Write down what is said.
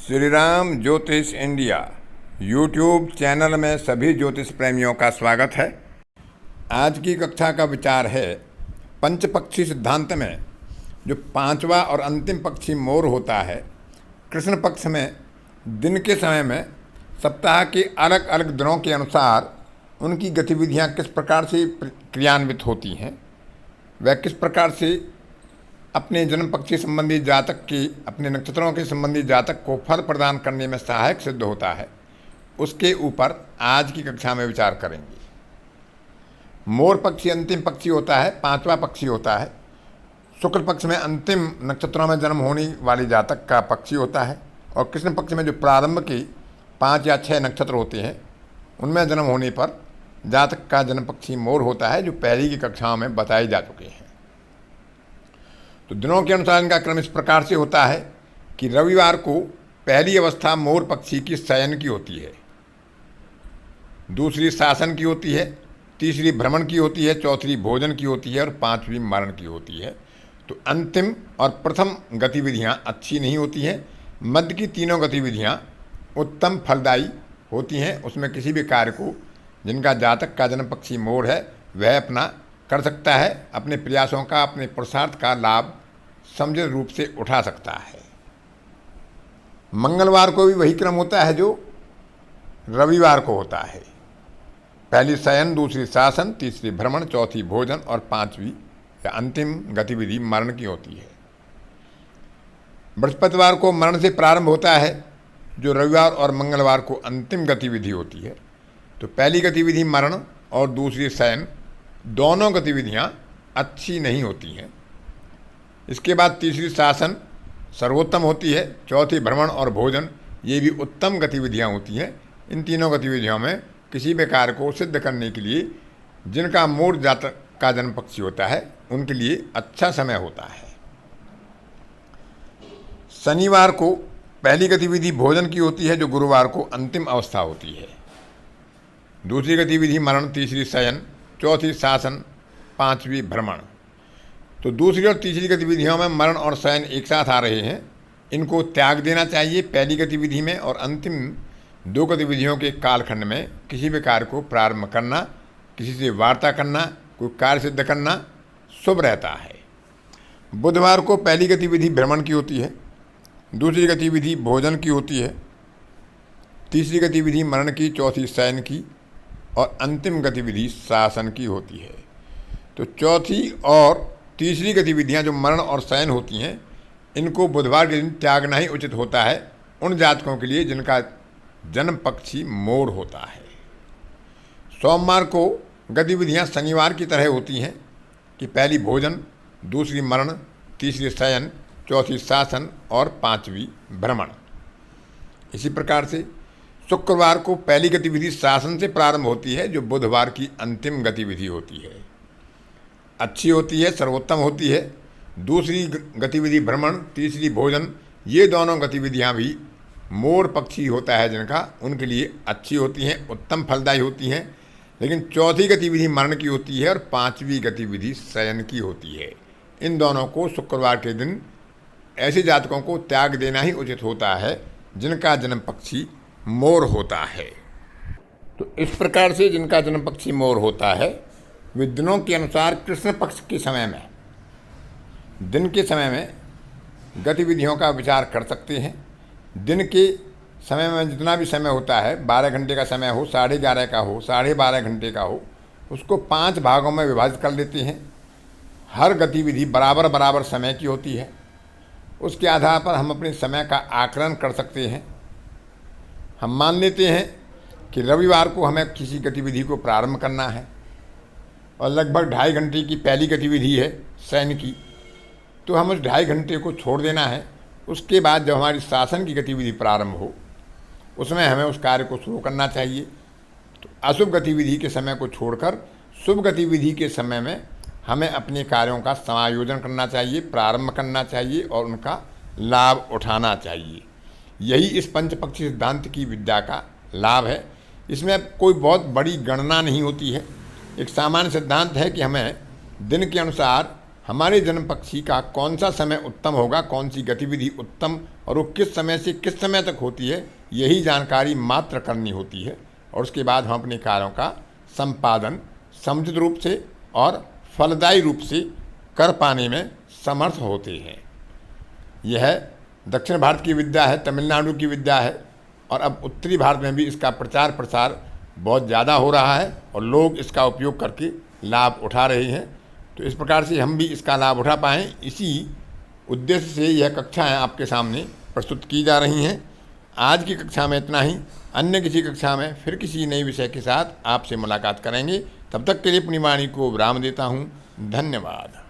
श्री राम ज्योतिष India YouTube channel में सभी ज्योतिष प्रेमियों का स्वागत है। आज की कक्षा का विचार है पंचपक्षी सिद्धांत में जो पांचवा और अंतिम पक्षी मोर होता है, कृष्ण पक्ष में दिन के समय में सप्ताह के अलग अलग दिनों के अनुसार उनकी गतिविधियां किस प्रकार से क्रियान्वित होती हैं, वह किस प्रकार से अपने जन्म पक्षी संबंधी जातक की, अपने नक्षत्रों के संबंधी जातक को फल प्रदान करने में सहायक सिद्ध होता है, उसके ऊपर आज की कक्षा में विचार करेंगे। मोर पक्षी अंतिम पक्षी होता है, पांचवा पक्षी होता है। शुक्ल पक्ष में अंतिम नक्षत्रों में जन्म होने वाले जातक का पक्षी होता है, और कृष्ण पक्ष में जो प्रारंभ के 5 या 6 नक्षत्र होते हैं उनमें जन्म होने पर जातक का जन्म पक्षी मोर होता है, जो पहले की कक्षाओं में बताए जा चुके हैं। तो दिनों के अनुसार इनका क्रम इस प्रकार से होता है कि रविवार को पहली अवस्था मोर पक्षी की शयन की होती है, दूसरी शासन की होती है, तीसरी भ्रमण की होती है, चौथी भोजन की होती है और पांचवी मरण की होती है। तो अंतिम और प्रथम गतिविधियां अच्छी नहीं होती हैं। मध्य की तीनों गतिविधियां उत्तम फलदायी होती हैं। उसमें किसी भी कार्य को जिनका जातक का जन्म पक्षी मोर है वह अपना कर सकता है, अपने प्रयासों का, अपने पुरुषार्थ का लाभ समुचित रूप से उठा सकता है। मंगलवार को भी वही क्रम होता है जो रविवार को होता है। पहली शयन, दूसरी शासन, तीसरी भ्रमण, चौथी भोजन और पांचवी या अंतिम गतिविधि मरण की होती है। बृहस्पतिवार को मरण से प्रारंभ होता है, जो रविवार और मंगलवार को अंतिम गतिविधि होती है। तो पहली गतिविधि मरण और दूसरी शयन, दोनों गतिविधियां अच्छी नहीं होती हैं। इसके बाद तीसरी शासन सर्वोत्तम होती है, चौथी भ्रमण और भोजन, ये भी उत्तम गतिविधियां होती हैं। इन तीनों गतिविधियों में किसी भी कार्य को सिद्ध करने के लिए जिनका मोर जातक का जन्म पक्षी होता है उनके लिए अच्छा समय होता है। शनिवार को पहली गतिविधि भोजन की होती है, जो गुरुवार को अंतिम अवस्था होती है। दूसरी गतिविधि मरण, तीसरी शयन, चौथी शासन, पांचवी भ्रमण। तो दूसरी और तीसरी गतिविधियों में मरण और शयन एक साथ आ रहे हैं, इनको त्याग देना चाहिए पहली गतिविधि में, और अंतिम 2 गतिविधियों के कालखंड में किसी भी कार्य को प्रारंभ करना, किसी से वार्ता करना, कोई कार्य सिद्ध करना शुभ रहता है। बुधवार को पहली गतिविधि भ्रमण की होती है, दूसरी गतिविधि भोजन की होती है, तीसरी गतिविधि मरण की, चौथी शयन की और अंतिम गतिविधि शासन की होती है। तो चौथी और तीसरी गतिविधियां जो मरण और शयन होती हैं, इनको बुधवार के दिन त्यागना ही उचित होता है उन जातकों के लिए जिनका जन्म पक्षी मोर होता है। सोमवार को गतिविधियां शनिवार की तरह होती हैं कि पहली भोजन, दूसरी मरण, तीसरी शयन, चौथी शासन और पांचवी भ्रमण। इसी प्रकार से शुक्रवार को पहली गतिविधि शासन से प्रारंभ होती है, जो बुधवार की अंतिम गतिविधि होती है, अच्छी होती है, सर्वोत्तम होती है। दूसरी गतिविधि भ्रमण, तीसरी भोजन, ये दोनों गतिविधियां भी मोर पक्षी होता है जिनका, उनके लिए अच्छी होती हैं, उत्तम फलदायी होती हैं। लेकिन चौथी गतिविधि मरण की होती है और पांचवी गतिविधि शयन की होती है। इन दोनों को शुक्रवार के दिन ऐसे जातकों को त्याग देना ही उचित होता है जिनका जन्म पक्षी मोर होता है। तो इस प्रकार से जिनका जन्म पक्षी मोर होता है वे दिनों के अनुसार कृष्ण पक्ष के समय में, दिन के समय में गतिविधियों का विचार कर सकते हैं। दिन के समय में जितना भी समय होता है, 12 घंटे का समय हो, 11:30 का हो, 12:30 घंटे का हो, उसको 5 भागों में विभाजित कर लेते हैं। हर गतिविधि बराबर बराबर समय की होती है। उसके आधार पर हम अपने समय का आकलन कर सकते हैं। हम मान लेते हैं कि रविवार को हमें किसी गतिविधि को प्रारंभ करना है और लगभग 2.5 घंटे की पहली गतिविधि है शयन की, तो हम उस 2.5 घंटे को छोड़ देना है। उसके बाद जब हमारी शासन की गतिविधि प्रारंभ हो, उसमें हमें उस कार्य को शुरू करना चाहिए। तो अशुभ गतिविधि के समय को छोड़कर शुभ गतिविधि के समय में हमें अपने कार्यों का समायोजन करना चाहिए, प्रारंभ करना चाहिए और उनका लाभ उठाना चाहिए। यही इस पंचपक्षी सिद्धांत की विद्या का लाभ है। इसमें कोई बहुत बड़ी गणना नहीं होती है। एक सामान्य सिद्धांत है कि हमें दिन के अनुसार हमारे जन्म पक्षी का कौन सा समय उत्तम होगा, कौन सी गतिविधि उत्तम और वो किस समय से किस समय तक होती है, यही जानकारी मात्र करनी होती है। और उसके बाद हम अपने कार्यों का संपादन समुचित रूप से और फलदायी रूप से कर पाने में समर्थ होते हैं। यह दक्षिण भारत की विद्या है, तमिलनाडु की विद्या है, और अब उत्तरी भारत में भी इसका प्रचार प्रसार बहुत ज़्यादा हो रहा है और लोग इसका उपयोग करके लाभ उठा रहे हैं। तो इस प्रकार से हम भी इसका लाभ उठा पाएँ, इसी उद्देश्य से यह कक्षाएं आपके सामने प्रस्तुत की जा रही हैं। आज की कक्षा में इतना ही। अन्य किसी कक्षा में फिर किसी नए विषय के साथ आपसे मुलाकात करेंगे। तब तक के लिए अपनी वाणी को विराम देता हूँ। धन्यवाद।